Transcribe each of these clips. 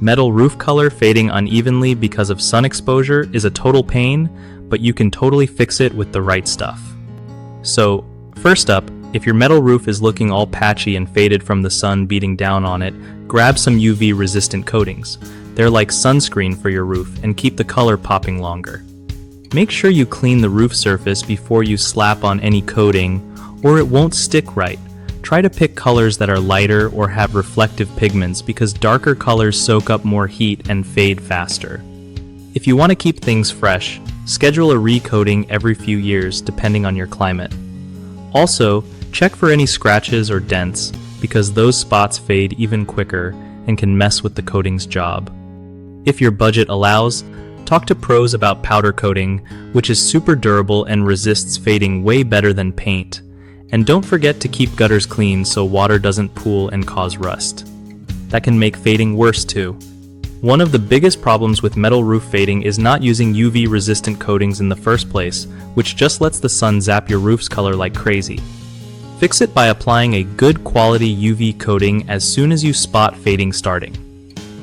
Metal roof color fading unevenly because of sun exposure is a total pain, but you can totally fix it with the right stuff. So, first up, if your metal roof is looking all patchy and faded from the sun beating down on it, grab some UV-resistant coatings. They're like sunscreen for your roof and keep the color popping longer. Make sure you clean the roof surface before you slap on any coating, or it won't stick right. Try to pick colors that are lighter or have reflective pigments because darker colors soak up more heat and fade faster. If you want to keep things fresh, schedule a recoating every few years depending on your climate. Also, check for any scratches or dents because those spots fade even quicker and can mess with the coating's job. If your budget allows, talk to pros about powder coating, which is super durable and resists fading way better than paint. And don't forget to keep gutters clean so water doesn't pool and cause rust. That can make fading worse too. One of the biggest problems with metal roof fading is not using UV-resistant coatings in the first place, which just lets the sun zap your roof's color like crazy. Fix it by applying a good quality UV coating as soon as you spot fading starting.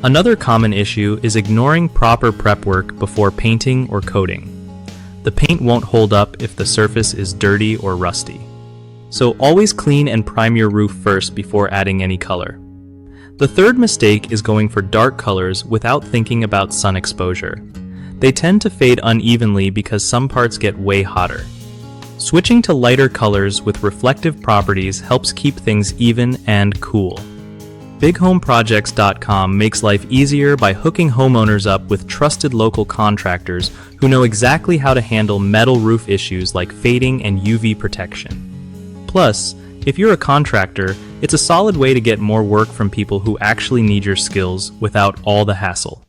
Another common issue is ignoring proper prep work before painting or coating. The paint won't hold up if the surface is dirty or rusty. So always clean and prime your roof first before adding any color. The third mistake is going for dark colors without thinking about sun exposure. They tend to fade unevenly because some parts get way hotter. Switching to lighter colors with reflective properties helps keep things even and cool. BigHomeProjects.com makes life easier by hooking homeowners up with trusted local contractors who know exactly how to handle metal roof issues like fading and UV protection. Plus, if you're a contractor, it's a solid way to get more work from people who actually need your skills without all the hassle.